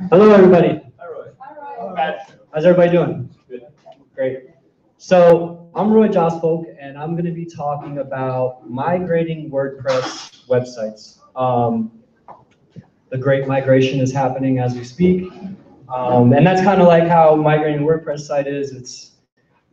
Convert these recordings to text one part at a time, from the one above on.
Hello, everybody. Hi, Roy. How's everybody doing? Good. Great. So I'm Roy Jossfolk, and I'm going to be talking about migrating WordPress websites. The great migration is happening as we speak, and that's kind of like how migrating a WordPress site is. It's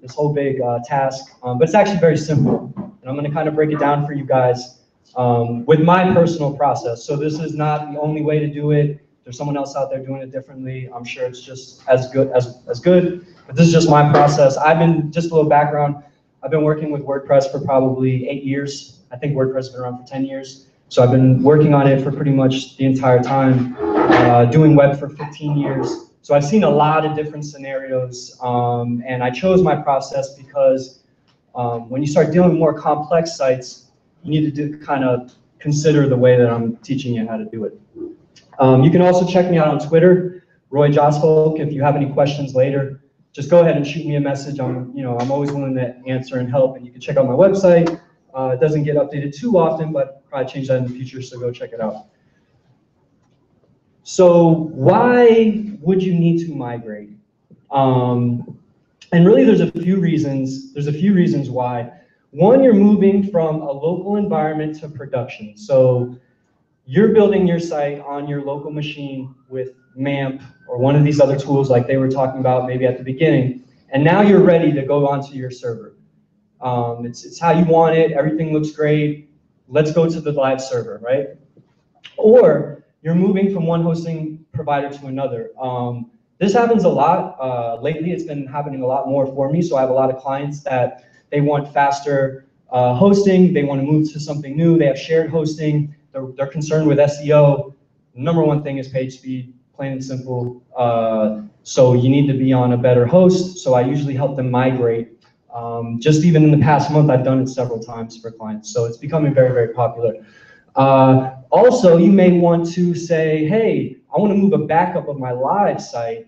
this whole big task, but it's actually very simple. And I'm going to kind of break it down for you guys with my personal process. So this is not the only way to do it. There's someone else out there doing it differently. I'm sure it's just as good, but this is just my process. Just a little background, I've been working with WordPress for probably 8 years. I think WordPress has been around for 10 years. So I've been working on it for pretty much the entire time, doing web for 15 years. So I've seen a lot of different scenarios, and I chose my process because when you start dealing with more complex sites, you need to kind of consider the way that I'm teaching you how to do it. You can also check me out on Twitter, Roy Jossfolk. If you have any questions later, just go ahead and shoot me a message. I'm always willing to answer and help. And you can check out my website. It doesn't get updated too often, but probably change that in the future. So go check it out. So why would you need to migrate? And really, there's a few reasons. There's a few reasons why. One, you're moving from a local environment to production. So you're building your site on your local machine with MAMP or one of these other tools like they were talking about maybe at the beginning, and now you're ready to go onto your server. It's how you want it, everything looks great, let's go to the live server, right? Or you're moving from one hosting provider to another. This happens a lot. Lately it's been happening a lot more for me, so I have a lot of clients that they want faster hosting, they want to move to something new, they have shared hosting, they're concerned with SEO. Number one thing is page speed, plain and simple. So you need to be on a better host. So I usually help them migrate. Just even in the past month, I've done it several times for clients. So it's becoming very, very popular. Also, you may want to say, hey, I want to move a backup of my live site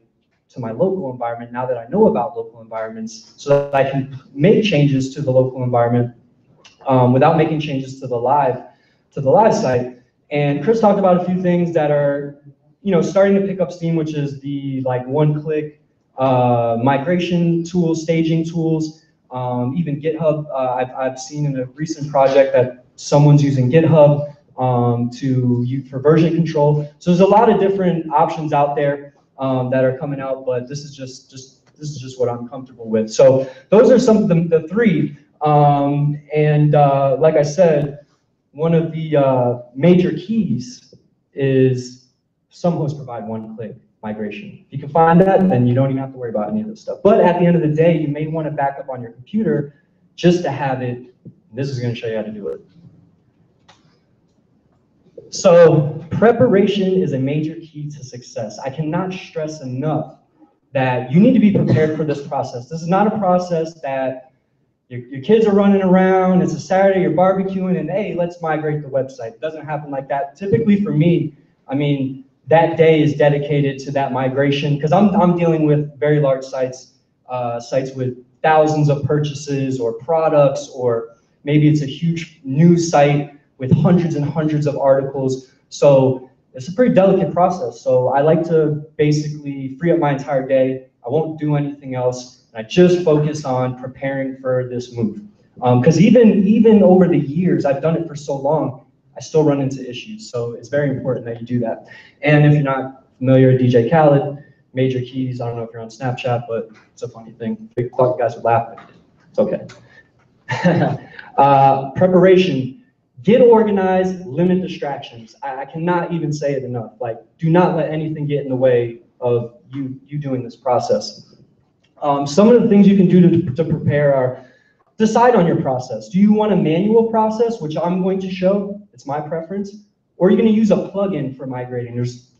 to my local environment now that I know about local environments, so that I can make changes to the local environment without making changes to the live site. And Chris talked about a few things that are, starting to pick up steam, which is the one-click migration tools, staging tools, even GitHub. I've seen in a recent project that someone's using GitHub for version control. So there's a lot of different options out there that are coming out, but this is just what I'm comfortable with. So those are some of the three. Like I said, one of the major keys is some hosts provide one-click migration. If you can find that, then you don't even have to worry about any of this stuff. But at the end of the day, you may want to back up on your computer just to have it. This is going to show you how to do it. So preparation is a major key to success. I cannot stress enough that you need to be prepared for this process. This is not a process that your kids are running around, it's a Saturday, you're barbecuing, and hey, let's migrate the website. It doesn't happen like that. Typically for me, that day is dedicated to that migration, because I'm dealing with very large sites, sites with thousands of purchases or products, or maybe it's a huge news site with hundreds and hundreds of articles. So it's a pretty delicate process. So I like to basically free up my entire day. I won't do anything else. I just focus on preparing for this move. Because even over the years, I've done it for so long, I still run into issues. So it's very important that you do that. And if you're not familiar, DJ Khaled, major keys. I don't know if you're on Snapchat, but it's a funny thing. I thought you guys would laugh, but it's okay. Preparation. Get organized, limit distractions. I cannot even say it enough. Like, do not let anything get in the way of you doing this process. Some of the things you can do to prepare are decide on your process. Do you want a manual process, which I'm going to show? It's my preference. Or are you going to use a plugin for migrating? There's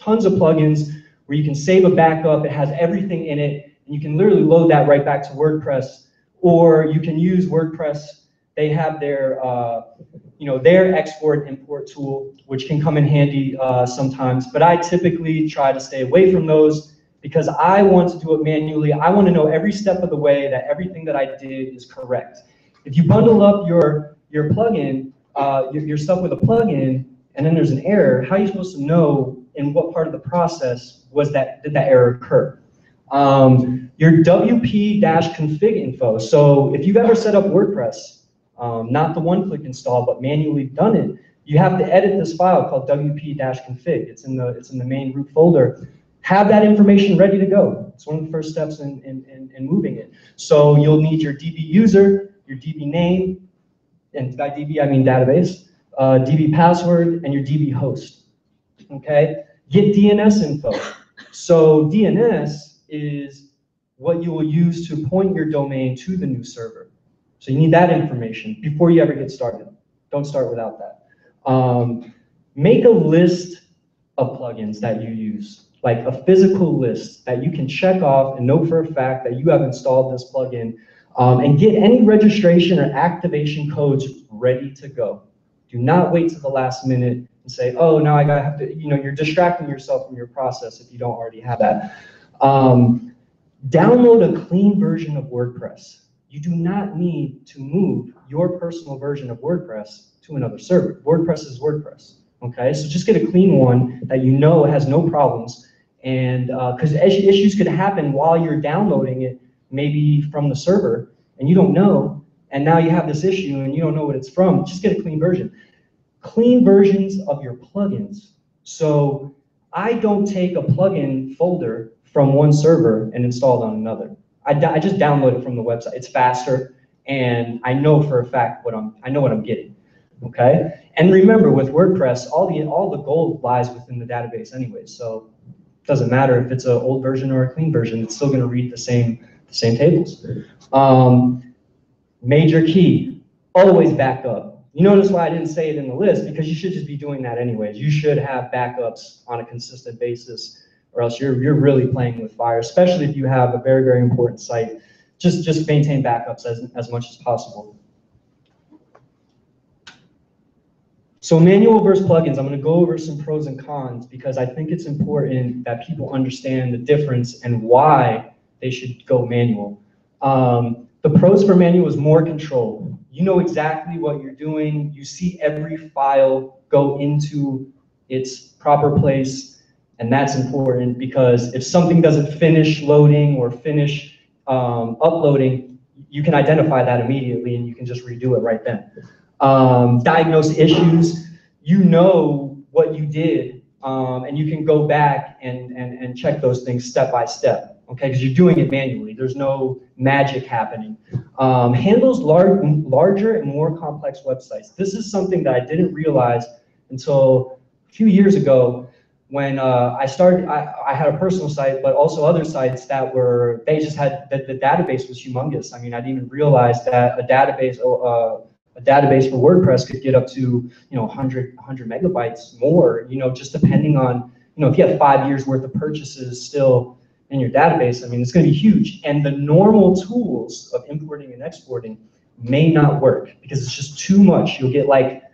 tons of plugins where you can save a backup. It has everything in it, and you can literally load that right back to WordPress. Or you can use WordPress. They have their export import tool, which can come in handy sometimes. But I typically try to stay away from those, because I want to do it manually. I want to know every step of the way that everything that I did is correct. If you bundle up your plugin, your stuff with a plugin, and then there's an error, how are you supposed to know in what part of the process did that error occur. Your WP-config info. So if you've ever set up WordPress, not the one-click install, but manually done it, you have to edit this file called WP-config. It's in the main root folder. Have that information ready to go. It's one of the first steps in moving it. So you'll need your DB user, your DB name, and by DB I mean database, DB password, and your DB host. Okay? Get DNS info. So DNS is what you will use to point your domain to the new server. So you need that information before you ever get started. Don't start without that. Make a list of plugins that you use, like a physical list that you can check off and know for a fact that you have installed this plugin, and get any registration or activation codes ready to go. Do not wait to the last minute and say, oh, now I have to, you're distracting yourself from your process if you don't already have that. Download a clean version of WordPress. You do not need to move your personal version of WordPress to another server. WordPress is WordPress, okay? So just get a clean one that you know has no problems, and because issues could happen while you're downloading it, maybe from the server, and you don't know, and now you have this issue and you don't know what it's from. Just get a clean version. Clean versions of your plugins. So I don't take a plugin folder from one server and install it on another. I just download it from the website. It's faster, and I know for a fact I know what I'm getting. Okay, and remember with WordPress, all the gold lies within the database anyway. So it doesn't matter if it's an old version or a clean version. It's still going to read the same tables. Major key: always back up. You notice why I didn't say it in the list, because you should just be doing that anyways. You should have backups on a consistent basis, or else you're really playing with fire, especially if you have a very, very important site. Just maintain backups as much as possible. So manual versus plugins, I'm gonna go over some pros and cons because I think it's important that people understand the difference and why they should go manual. The pros for manual is more control. You know exactly what you're doing. You see every file go into its proper place. And that's important because if something doesn't finish loading or finish uploading, you can identify that immediately and you can just redo it right then. Diagnose issues, you know what you did, and you can go back and check those things step by step, okay? Because you're doing it manually. There's no magic happening. Handles larger and more complex websites. This is something that I didn't realize until a few years ago. When I started, I had a personal site, but also other sites that they just had, the database was humongous. I mean, I didn't even realize that a database for WordPress could get up to, 100 megabytes more, just depending on, if you have 5 years worth of purchases still in your database, I mean, it's gonna be huge. And the normal tools of importing and exporting may not work because it's just too much. You'll get like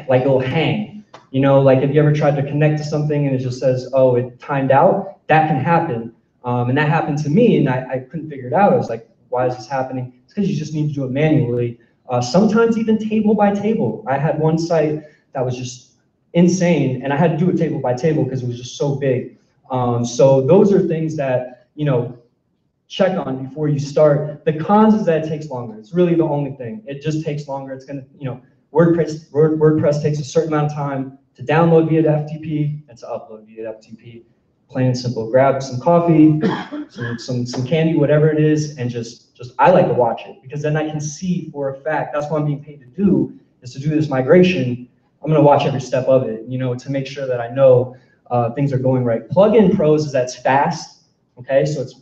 it'll hang. Like if you ever tried to connect to something and it just says, oh, it timed out, that can happen. And that happened to me and I couldn't figure it out. I was like, why is this happening? It's because you just need to do it manually. Sometimes even table by table. I had one site that was just insane and I had to do it table by table because it was just so big. So those are things that, check on before you start. The cons is that it takes longer. It's really the only thing. It just takes longer. It's gonna, WordPress takes a certain amount of time to download via the FTP and to upload via the FTP. Plain and simple. Grab some coffee, some candy, whatever it is, and just I like to watch it because then I can see for a fact. That's what I'm being paid to do, is to do this migration. I'm gonna watch every step of it, to make sure that I know things are going right. Plugin pros is that's fast, okay? So it's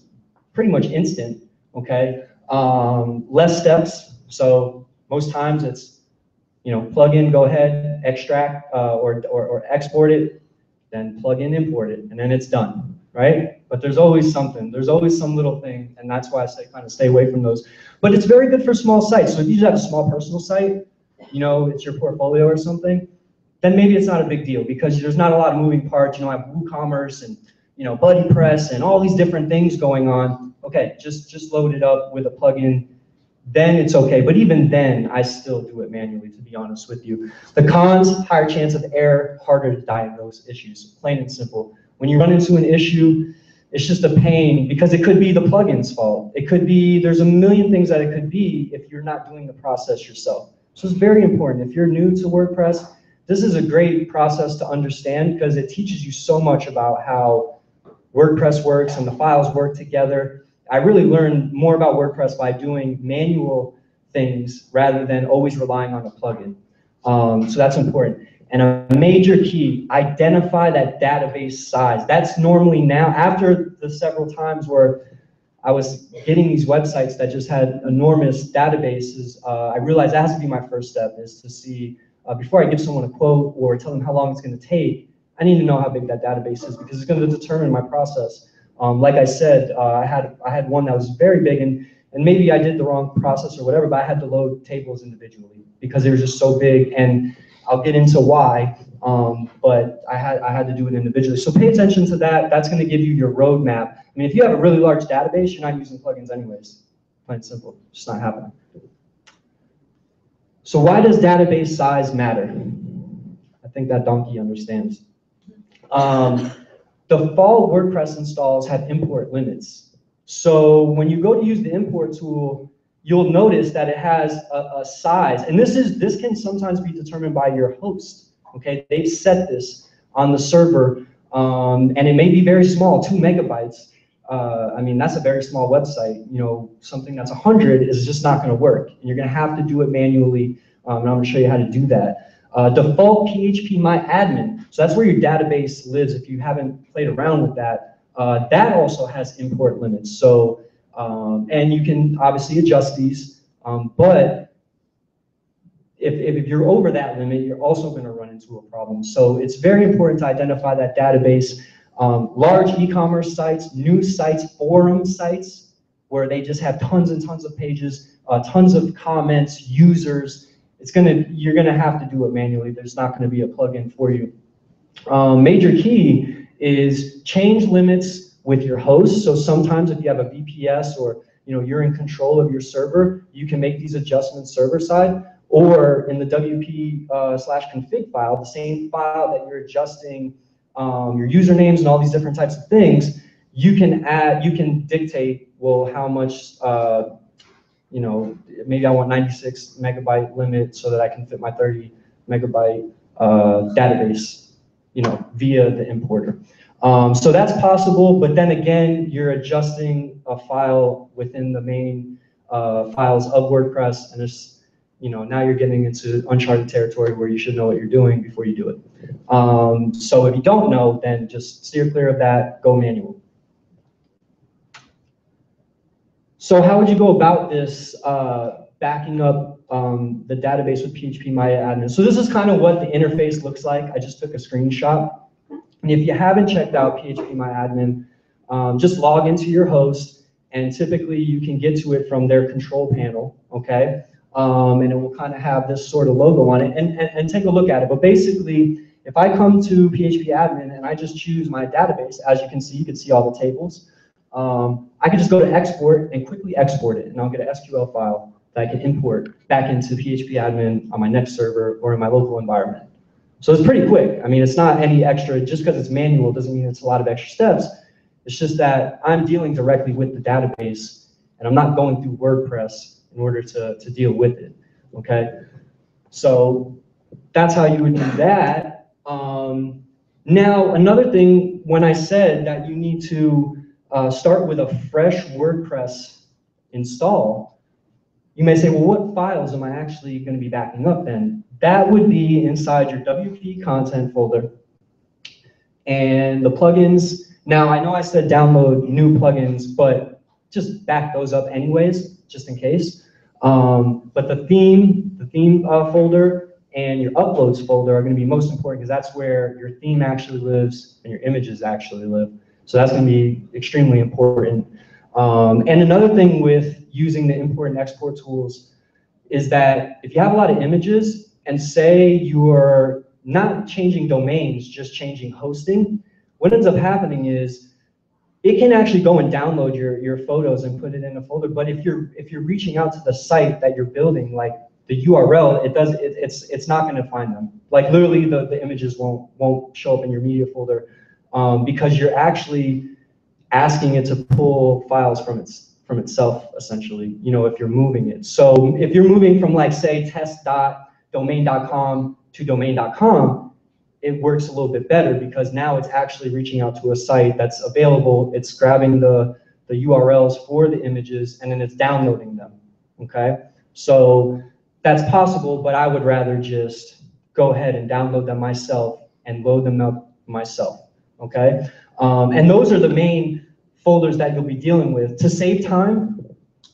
pretty much instant, okay? Less steps. So most times it's plug in, go ahead, extract or export it, then plug in, import it, and then it's done, right? But there's always something. There's always some little thing, and that's why I say kind of stay away from those. But it's very good for small sites. So if you just have a small personal site, it's your portfolio or something, then maybe it's not a big deal because there's not a lot of moving parts. I have WooCommerce and BuddyPress and all these different things going on. Okay, just load it up with a plugin. then it's okay. But even then, I still do it manually, to be honest with you. The cons: higher chance of error, harder to diagnose issues, plain and simple. When you run into an issue, it's just a pain because it could be the plugin's fault. It could be, there's a million things that it could be if you're not doing the process yourself. So it's very important. If you're new to WordPress, this is a great process to understand because it teaches you so much about how WordPress works and the files work together. I really learned more about WordPress by doing manual things rather than always relying on a plugin. So that's important. And a major key, identify that database size. That's normally now, after the several times where I was getting these websites that just had enormous databases, I realized that has to be my first step, is to see, before I give someone a quote or tell them how long it's going to take, I need to know how big that database is because it's going to determine my process. Like I said, I had one that was very big, and maybe I did the wrong process or whatever, but I had to load tables individually because they were just so big, and I'll get into why, but I had to do it individually. So pay attention to that. That's going to give you your roadmap. I mean, if you have a really large database, you're not using plugins anyways. Plain and simple, it's just not happening. So why does database size matter? I think that donkey understands. Default WordPress installs have import limits. So when you go to use the import tool, you'll notice that it has a size, and this can sometimes be determined by your host. Okay, they've set this on the server, and it may be very small, 2 megabytes. I mean, that's a very small website. You know, something that's 100 is just not going to work, and you're going to have to do it manually. And I'm going to show you how to do that. Default PHP My Admin, so that's where your database lives. If you haven't played around with that, that also has import limits. So, and you can obviously adjust these, but if you're over that limit, you're also going to run into a problem. So it's very important to identify that database. Large e-commerce sites, news sites, forum sites, where they just have tons and tons of pages, tons of comments, users. You're gonna have to do it manually. There's not gonna be a plugin for you. Major key is change limits with your host. So sometimes if you have a VPS or you're in control of your server, you can make these adjustments server side, or in the wp/config file, the same file that you're adjusting your usernames and all these different types of things, you can dictate, well, how much, maybe I want 96 megabyte limit so that I can fit my 30 megabyte database, via the importer. So that's possible, but then again, you're adjusting a file within the main files of WordPress, and it's, now you're getting into uncharted territory where you should know what you're doing before you do it. So if you don't know, then just steer clear of that, go manual. So how would you go about this, backing up the database with PHP My Admin? So this is kind of what the interface looks like. I just took a screenshot. And if you haven't checked out PHP My Admin, just log into your host, and typically you can get to it from their control panel, okay? And it will kind of have this sort of logo on it, and take a look at it. But basically, if I come to PHP Admin and I just choose my database, as you can see all the tables. I can just go to export and quickly export it, and I'll get an SQL file that I can import back into PHP Admin on my next server or in my local environment. So it's pretty quick. I mean, it's not any extra, just because it's manual doesn't mean it's a lot of extra steps. It's just that I'm dealing directly with the database, and I'm not going through WordPress in order to deal with it, okay? So that's how you would do that. Now, another thing, when I said that you need to start with a fresh WordPress install, you may say, well, what files am I actually going to be backing up then? That would be inside your WP content folder and the plugins. Now, I know I said download new plugins, but just back those up anyways, just in case. But the theme folder and your uploads folder are going to be most important, because that's where your theme actually lives and your images actually live. So that's going to be extremely important. And another thing with using the import and export tools is that if you have a lot of images, and say you're not changing domains, just changing hosting, what ends up happening is it can actually go and download your photos and put it in a folder. But if you're reaching out to the site that you're building, like the URL, it's not going to find them. Like literally, the images won't show up in your media folder because you're actually asking it to pull files from itself, essentially, you know, if you're moving it. So if you're moving from, like, say, test.domain.com to domain.com, it works a little bit better because now it's actually reaching out to a site that's available. It's grabbing the URLs for the images, and then it's downloading them, okay? So that's possible, but I would rather just go ahead and download them myself and load them up myself, okay? And those are the main folders that you'll be dealing with. To save time,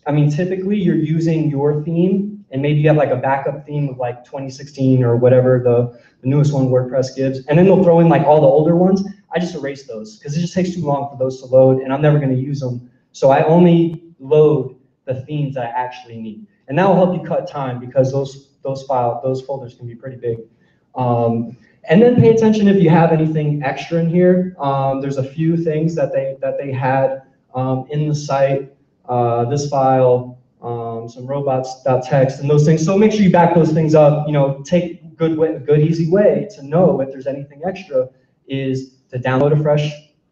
I mean, typically you're using your theme, and maybe you have like a backup theme of like 2016 or whatever the newest one WordPress gives, and then they'll throw in like all the older ones. I just erase those because it just takes too long for those to load, and I'm never going to use them. So I only load the themes that I actually need, and that will help you cut time because those folders can be pretty big. And then pay attention if you have anything extra in here. There's a few things that they had in the site. This file, some robots.txt, and those things. So make sure you back those things up. You know, take a good easy way to know if there's anything extra is to download a fresh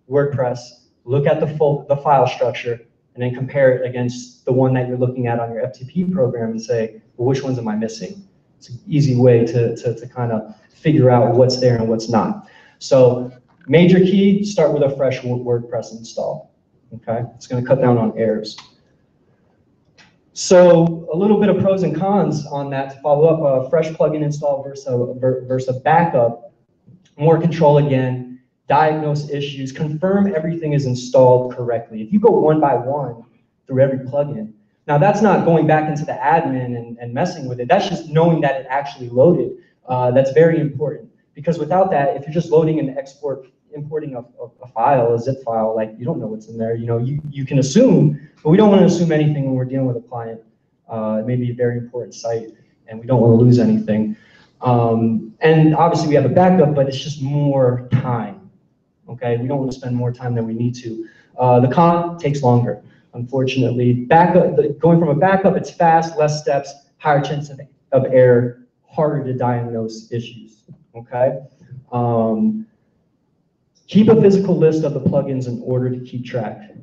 WordPress, look at the file structure, and then compare it against the one that you're looking at on your FTP program and say, well, which ones am I missing? It's an easy way to kind of figure out what's there and what's not. So major key, start with a fresh WordPress install. Okay, it's going to cut down on errors. So a little bit of pros and cons on that to follow up. A fresh plugin install versus a backup. More control again, diagnose issues, confirm everything is installed correctly. If you go one by one through every plugin, now that's not going back into the admin and messing with it, that's just knowing that it actually loaded. That's very important, because without that, if you're just loading and importing a file, a zip file, like you don't know what's in there. You know, you can assume, but we don't want to assume anything when we're dealing with a client. It may be a very important site, and we don't want to lose anything. And obviously we have a backup, but it's just more time. Okay, we don't want to spend more time than we need to. The con takes longer, unfortunately. Backup, going from a backup, it's fast, less steps, higher chance of error, harder to diagnose issues. Okay. Keep a physical list of the plugins in order to keep track.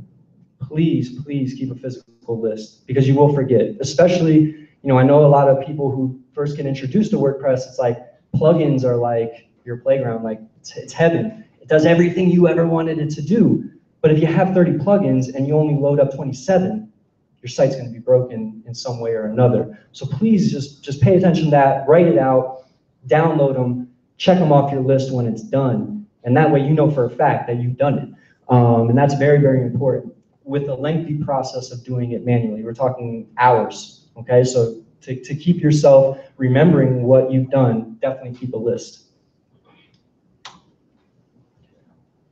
Please, please keep a physical list, because you will forget. Especially, you know, I know a lot of people who first get introduced to WordPress, it's like plugins are like your playground, like it's heaven. It does everything you ever wanted it to do. But if you have 30 plugins and you only load up 27, your site's going to be broken in some way or another. So please just pay attention to that, write it out, download them, check them off your list when it's done. And that way you know for a fact that you've done it. And that's very, very important. With the lengthy process of doing it manually, we're talking hours, okay? So to keep yourself remembering what you've done, definitely keep a list.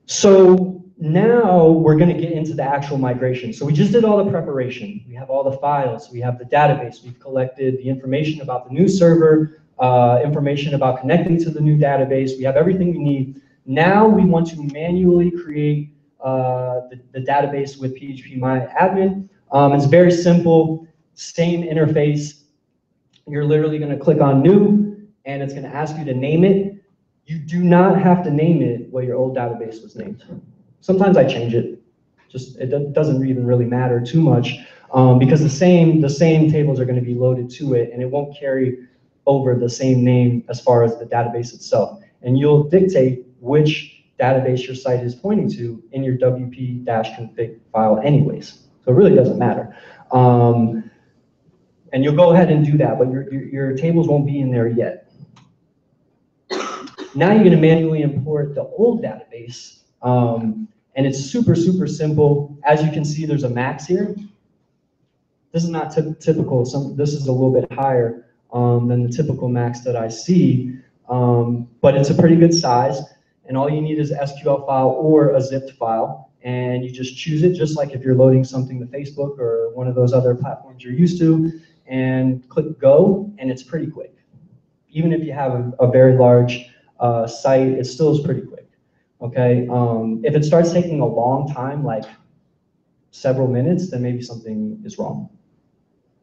So now we're gonna get into the actual migration. So we just did all the preparation. We have all the files, we have the database, we've collected the information about the new server, information about connecting to the new database. We have everything we need. Now we want to manually create the database with phpMyAdmin. It's very simple, same interface. You're literally going to click on new, and it's going to ask you to name it. You do not have to name it what your old database was named. Sometimes I change it. Just it doesn't even really matter too much, because the same tables are going to be loaded to it, and it won't carry over the same name as far as the database itself. And you'll dictate which database your site is pointing to in your wp-config file anyways. So it really doesn't matter. And you'll go ahead and do that, but your tables won't be in there yet. Now you're gonna manually import the old database, and it's super, super simple. As you can see, there's a max here. This is not typical. This is a little bit higher than the typical max that I see, but it's a pretty good size. And all you need is an SQL file or a zipped file, and you just choose it, just like if you're loading something to Facebook or one of those other platforms you're used to, and click go, and it's pretty quick. Even if you have a very large site, it still is pretty quick. okay? If it starts taking a long time, like several minutes, then maybe something is wrong.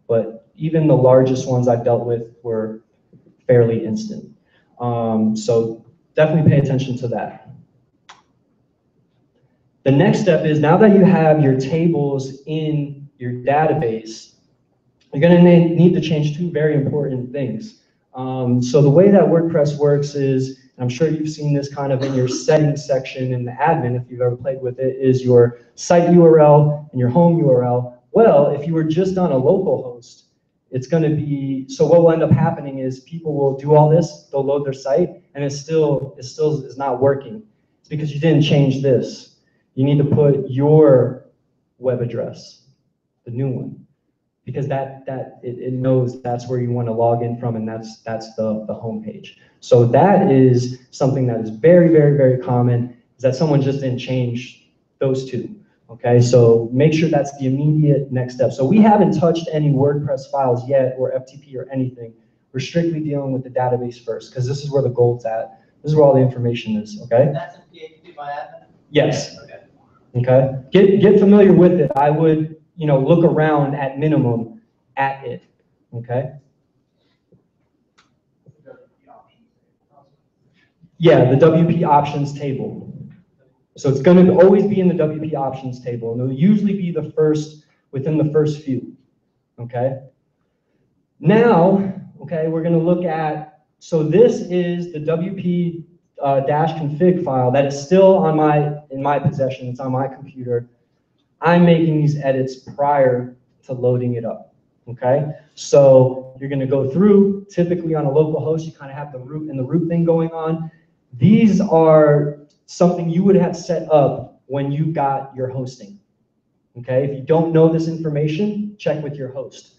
But even the largest ones I've dealt with were fairly instant. So definitely pay attention to that. The next step is, now that you have your tables in your database, you're going to need to change two very important things. So the way that WordPress works is, and I'm sure you've seen this kind of in your settings section in the admin, if you've ever played with it, is your site URL and your home URL. Well, if you were just on a local host, it's going to be, so what will end up happening is people will do all this, they'll load their site, and it still is not working. It's because you didn't change this. You need to put your web address, the new one, because it knows that's where you want to log in from, and that's the home page. So that is something that is very, very, very common, is that someone just didn't change those two. Okay, so make sure that's the immediate next step. So we haven't touched any WordPress files yet, or FTP or anything. We're strictly dealing with the database first, because this is where the gold's at. This is where all the information is, okay? That's in PHP by admin? Yes. Okay. Okay, get familiar with it. I would, look around at minimum at it, okay? Yeah, the WP options table. So it's going to always be in the WP options table, and it'll usually be the first, within the first few, okay? Now, okay, we're going to look at, so this is the WP dash config file that is still in my possession. It's on my computer. I'm making these edits prior to loading it up, okay? So you're going to go through, typically on a local host, you kind of have the root and the root thing going on. These are something you would have set up when you got your hosting, okay? If you don't know this information, check with your host,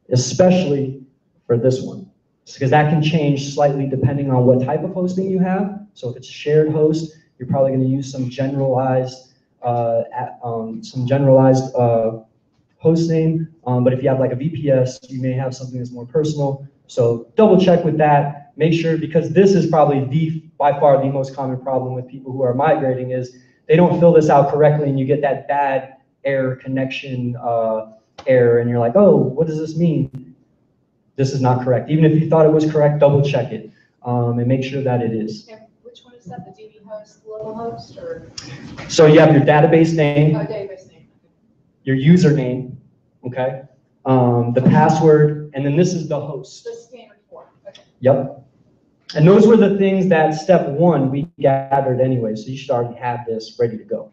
especially for this one, because that can change slightly depending on what type of hosting you have. So if it's a shared host, you're probably going to use some generalized host name. But if you have like a VPS, you may have something that's more personal. So double check with that. Make sure, because this is probably by far the most common problem with people who are migrating, is they don't fill this out correctly, and you get that bad error connection error, and you're like, oh, what does this mean? This is not correct. Even if you thought it was correct, double check it and make sure that it is. And which one is that, the DB host, local host, or? So you have your database name, Database name. your username, okay, the password, and then this is the host. The standard form. Okay. Yep. And those were the things that step one we gathered anyway, so you should already have this ready to go.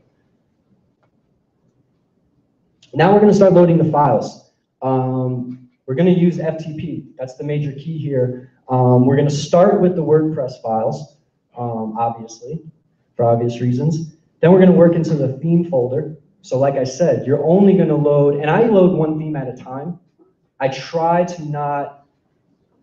Now we're going to start loading the files. We're going to use FTP. That's the major key here. We're going to start with the WordPress files, obviously, for obvious reasons. Then we're going to work into the theme folder. So like I said, you're only going to load, and I load one theme at a time. I try to not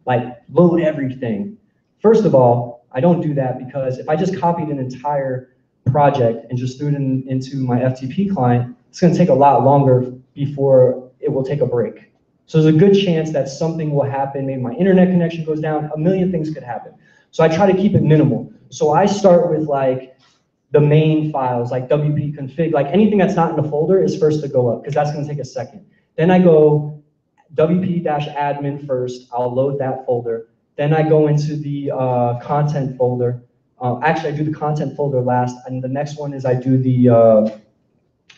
load everything. First of all, I don't do that because if I just copied an entire project and just threw it into my FTP client, it's going to take a lot longer before it will take a break. So there's a good chance that something will happen. Maybe my internet connection goes down. A million things could happen. So I try to keep it minimal. So I start with the main files, like WP config, anything that's not in the folder is first to go up, because that's going to take a second. Then I go WP-admin first. I'll load that folder. Then I go into the content folder. Actually, I do the content folder last, and the next one is I do the, I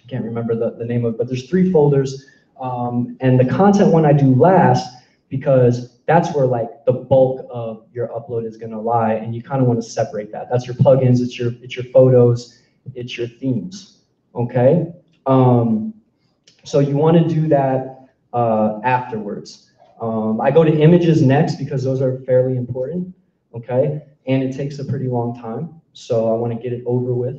can't remember the name of it, but there's 3 folders. And the content one I do last, because that's where the bulk of your upload is going to lie, and you kind of want to separate that. That's your plugins, it's your photos, it's your themes. Okay, so you want to do that afterwards. I go to images next because those are fairly important. Okay, and it takes a pretty long time, so I want to get it over with.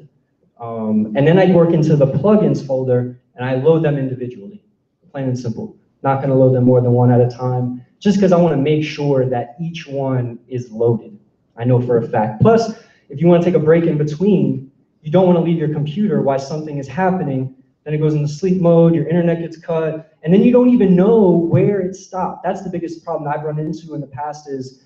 And then I work into the plugins folder and I load them individually, plain and simple. Not going to load them more than one at a time, just because I want to make sure that each one is loaded. I know for a fact. Plus, if you want to take a break in between, you don't want to leave your computer while something is happening. Then it goes into sleep mode, your internet gets cut, and then you don't even know where it stopped. That's the biggest problem I've run into in the past is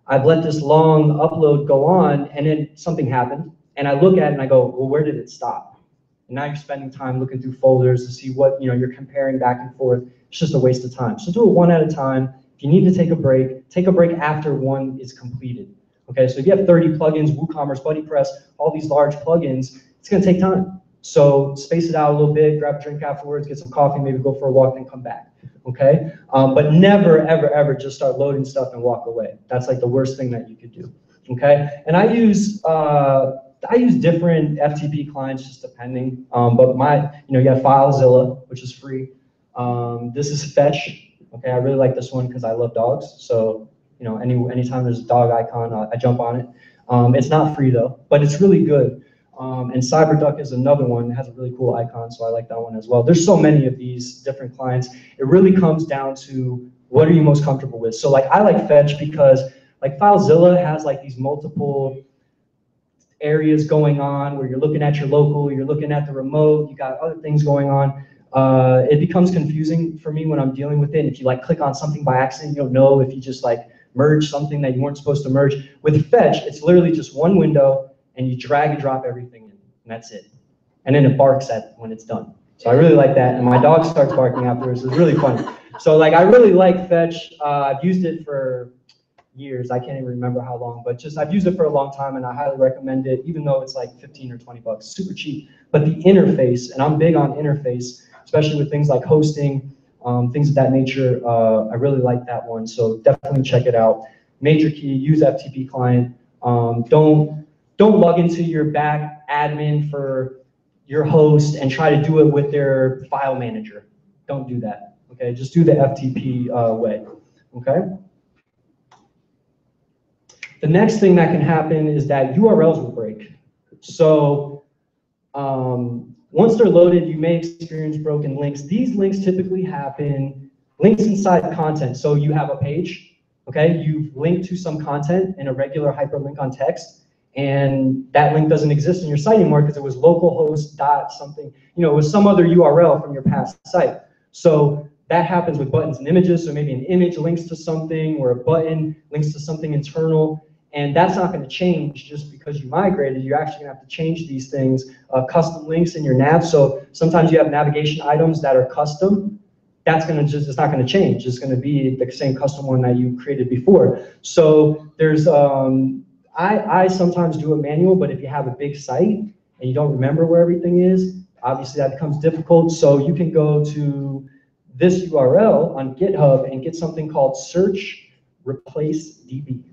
I've let this long upload go on, and then something happened, and I look at it and I go, well, where did it stop? And now you're spending time looking through folders to see what, you're comparing back and forth. It's just a waste of time. So do it one at a time. If you need to take a break after one is completed. Okay, so if you have 30 plugins, WooCommerce, BuddyPress, all these large plugins, it's gonna take time. So space it out a little bit, grab a drink afterwards, get some coffee, maybe go for a walk, then come back, okay? But never, ever, ever just start loading stuff and walk away. That's like the worst thing that you could do, okay? And I use different FTP clients just depending, but you have FileZilla, which is free. This is Fetch, okay? I really like this one because I love dogs, so anytime there's a dog icon, I jump on it. It's not free though, but it's really good. And CyberDuck is another one that has a really cool icon, so I like that one as well. There's so many of these different clients. It really comes down to what are you most comfortable with. So like I like Fetch because like FileZilla has like these multiple areas going on where you're looking at your local, you're looking at the remote, you got other things going on. It becomes confusing for me when I'm dealing with it. And if you like click on something by accident, you don't know if you just like merge something that you weren't supposed to merge. With Fetch, it's literally just one window and you drag and drop everything in, and that's it. And then it barks at when it's done. So I really like that, and my dog starts barking afterwards. It's really funny. So like I really like Fetch. I've used it for years. I can't even remember how long, but just I've used it for a long time, and I highly recommend it, even though it's like 15 or 20 bucks, super cheap. But the interface, and I'm big on interface, especially with things like hosting, things of that nature. I really like that one, so definitely check it out. Major key, use FTP client. Don't log into your back admin for your host and try to do it with their file manager. Don't do that, okay? Just do the FTP way, okay? The next thing that can happen is that URLs will break. So once they're loaded, you may experience broken links. These links typically happen, links inside content. So you have a page, okay? You've linked to some content in a regular hyperlink on text, and that link doesn't exist in your site anymore because it was localhost dot something, it was some other URL from your past site. So that happens with buttons and images. So maybe an image links to something or a button links to something internal, and that's not going to change just because you migrated. You're actually going to have to change these things, custom links in your nav. So sometimes you have navigation items that are custom. That's going to it's not going to change. It's going to be the same custom one that you created before. So there's I sometimes do it manual, but if you have a big site and you don't remember where everything is, obviously that becomes difficult. So you can go to this URL on GitHub and get something called search replace DB,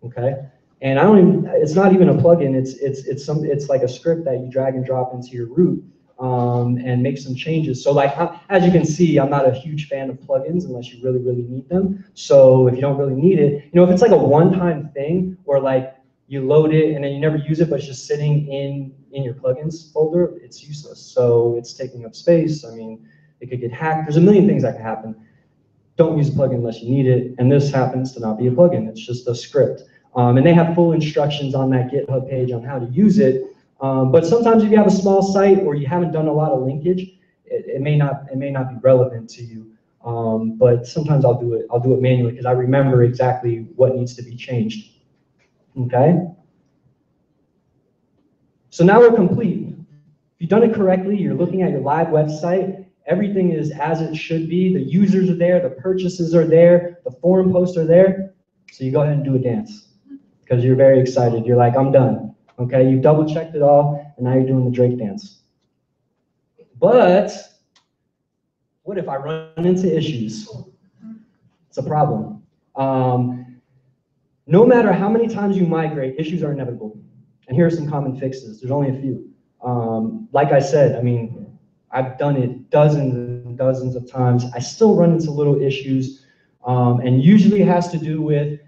okay? And it's not even a plugin. It's like a script that you drag and drop into your root and make some changes. So like, as you can see, I'm not a huge fan of plugins unless you really, really need them. So if you don't really need it, if it's like a one-time thing or like you load it and then you never use it, but it's just sitting in your plugins folder, it's useless. So it's taking up space. I mean, it could get hacked. There's a million things that can happen. Don't use a plugin unless you need it. And this happens to not be a plugin. It's just a script. And they have full instructions on that GitHub page on how to use it. But sometimes if you have a small site or you haven't done a lot of linkage, it may not be relevant to you. But sometimes I'll do it manually because I remember exactly what needs to be changed. Okay? So now we're complete. If you've done it correctly, you're looking at your live website, everything is as it should be. The users are there, the purchases are there, the forum posts are there. So you go ahead and do a dance because you're very excited. You're like, I'm done. Okay, you've double checked it all, and now you're doing the Drake dance. But what if I run into issues? It's a problem. No matter how many times you migrate, issues are inevitable. And here are some common fixes. There's only a few. Like I said, I mean, I've done it dozens and dozens of times. I still run into little issues, and usually it has to do with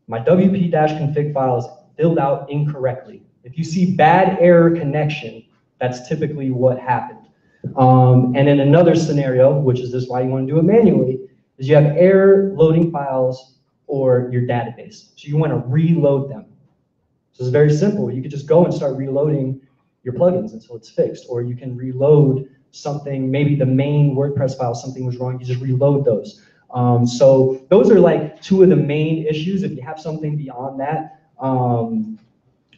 my wp-config files filled out incorrectly. If you see bad error connection, that's typically what happened. And in another scenario, which is this why you want to do it manually, is you have error loading files or your database. So you want to reload them. So it's very simple. You could just go and start reloading your plugins until it's fixed, or you can reload something, maybe the main WordPress file, something was wrong, you just reload those. So those are like two of the main issues. If you have something beyond that,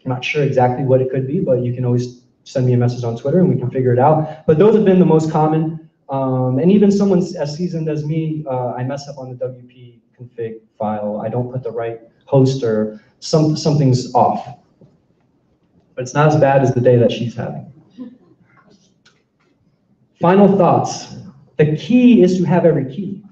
I'm not sure exactly what it could be, but you can always send me a message on Twitter and we can figure it out. But those have been the most common. And even someone as seasoned as me, I mess up on the WP config file. I don't put the right host or something's off. But it's not as bad as the day that she's having. Final thoughts. The key is to have every key.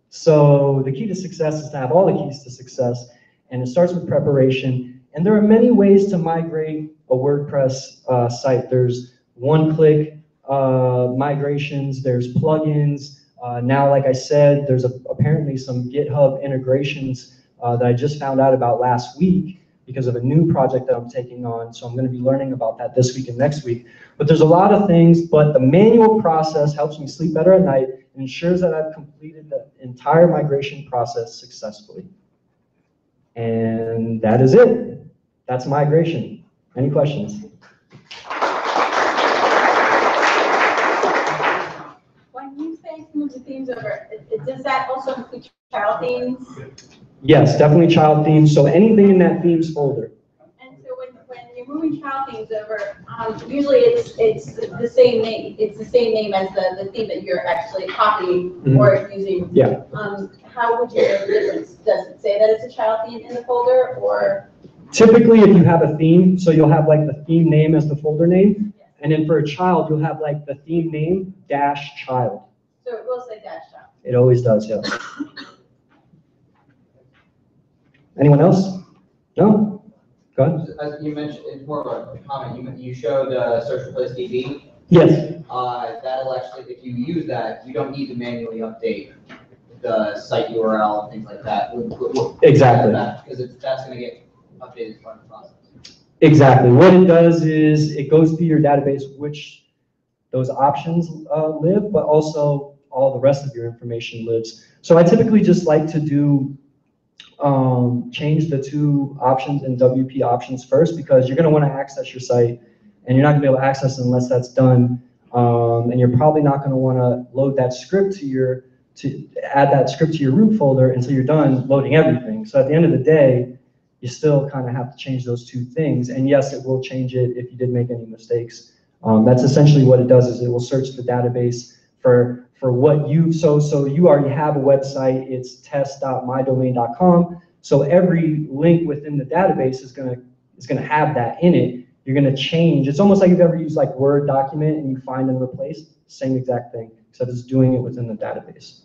So the key to success is to have all the keys to success, and it starts with preparation. And there are many ways to migrate a WordPress site. There's one-click migrations, there's plugins. Now, like I said, there's apparently some GitHub integrations that I just found out about last week because of a new project that I'm taking on. So I'm going to be learning about that this week and next week. But there's a lot of things, but the manual process helps me sleep better at night and ensures that I've completed the entire migration process successfully. And that is it. That's migration. Any questions? When you say move the themes over, does that also include child themes? Yes, definitely child themes. So anything in that themes folder. And so when you're moving child themes over, usually it's the same name. It's the same name as the theme that you're actually copying or using. Yeah. How would you know the difference? Does it say that it's a child theme in the folder, or? Typically, if you have a theme, so you'll have like the theme name as the folder name, and then for a child, you'll have like the theme name dash child. So it will say dash child. It always does, yeah. Anyone else? No? Go ahead. As you mentioned, it's more of a comment. You showed search replace DB. Yes. That'll actually, if you use that, you don't need to manually update the site URL and things like that. Exactly. Because that's going to get updated as part of the process. Exactly. What it does is it goes through your database which those options live, but also all the rest of your information lives. So I typically just like to do change the two options in WP options first, because you're going to want to access your site and you're not going to be able to access it unless that's done. And you're probably not going to want to load that script to add that script to your root folder until you're done loading everything. So at the end of the day, you still kind of have to change those two things. And yes, it will change it if you did make any mistakes. That's essentially what it does, is it will search the database for what so you already have a website, it's test.mydomain.com. So every link within the database is gonna have that in it. You're gonna change. It's almost like you've ever used like Word document and you find and replace, same exact thing, except it's doing it within the database.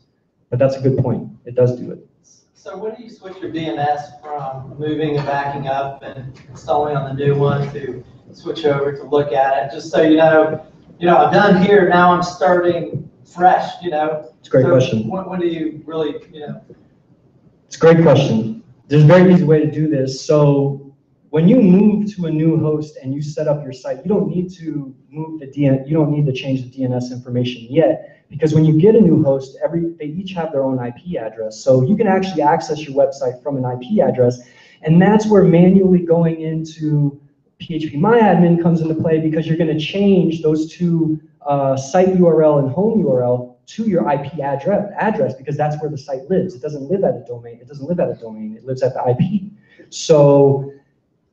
But that's a good point. It does do it. So when do you switch your DNS from moving and backing up and installing on the new one to switch over to look at it? Just so you know, I'm done here, now I'm starting fresh, It's a great so question. When do you really, It's a great question. There's a very easy way to do this. So when you move to a new host and you set up your site, you don't need to you don't need to change the DNS information yet, because when you get a new host, they each have their own IP address. So you can actually access your website from an IP address, and that's where manually going into PHPMyAdmin comes into play, because you're going to change those two site URL and home URL to your IP address, because that's where the site lives. It doesn't live at a domain. It doesn't live at a domain. It lives at the IP. So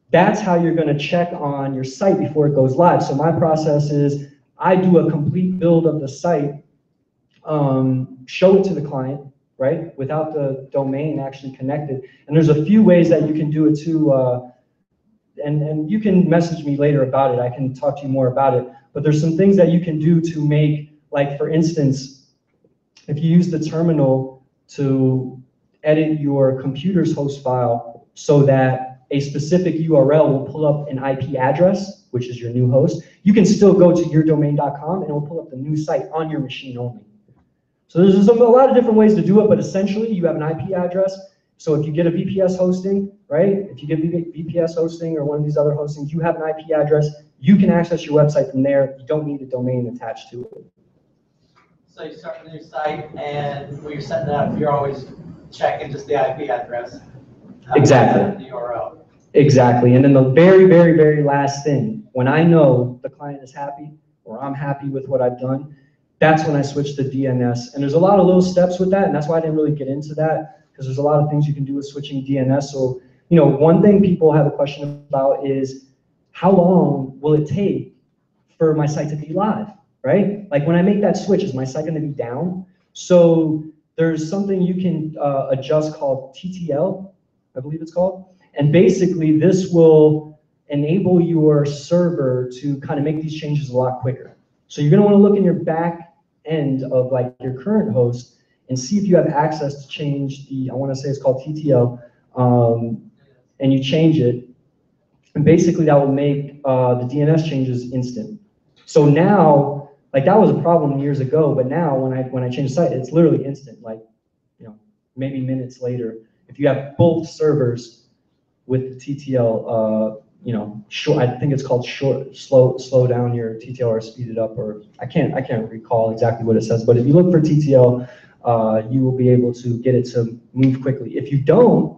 that's how you're going to check on your site before it goes live. So my process is I do a complete build of the site, show it to the client, right, without the domain actually connected. And there's a few ways that you can do it too. And you can message me later about it. I can talk to you more about it. But there's some things that you can do to make, like for instance, if you use the terminal to edit your computer's host file so that a specific URL will pull up an IP address, which is your new host, you can still go to yourdomain.com and it will pull up the new site on your machine only. So there's a lot of different ways to do it, but essentially you have an IP address. So if you get a VPS hosting, right? If you get VPS hosting or one of these other hostings, you have an IP address. You can access your website from there. You don't need a domain attached to it. so you start a new site, and when you're setting it up, you're always checking just the IP address. Exactly. The URL. Exactly. And then the very, very, very last thing, when I know the client is happy or I'm happy with what I've done, that's when I switch to DNS. And there's a lot of little steps with that, and that's why I didn't really get into that, because there's a lot of things you can do with switching DNS. So, one thing people have a question about is, how long will it take for my site to be live, right? Like when I make that switch, is my site gonna be down? So there's something you can adjust called TTL, I believe it's called. And basically this will enable your server to kind of make these changes a lot quicker. So you're gonna wanna look in your back end of like your current host and see if you have access to change the, I wanna say it's called TTL, and you change it. And basically that will make the DNS changes instant. So now, like that was a problem years ago, but now when I change the site, it's literally instant, like, you know, maybe minutes later. If you have both servers with the TTL, you know, short, I think it's called slow down your TTL or speed it up, or I can't recall exactly what it says, but if you look for TTL, you will be able to get it to move quickly. If you don't,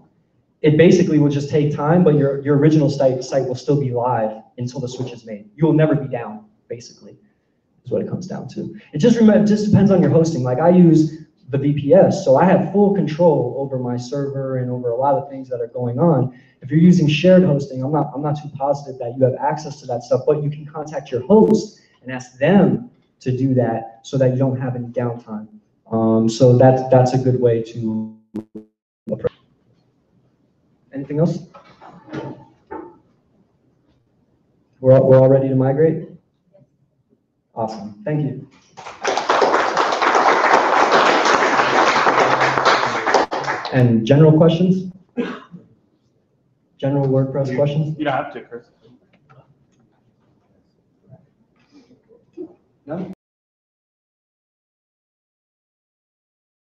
it basically will just take time, but your original site will still be live until the switch is made. You will never be down, basically, is what it comes down to. It just depends on your hosting. Like I use the VPS, so I have full control over my server and over a lot of things that are going on. If you're using shared hosting, I'm not too positive that you have access to that stuff, but you can contact your host and ask them to do that so that you don't have any downtime. So that's a good way to approach. Anything else? We're all ready to migrate? Awesome, thank you. And general questions? General WordPress questions? You don't have to, Chris. No?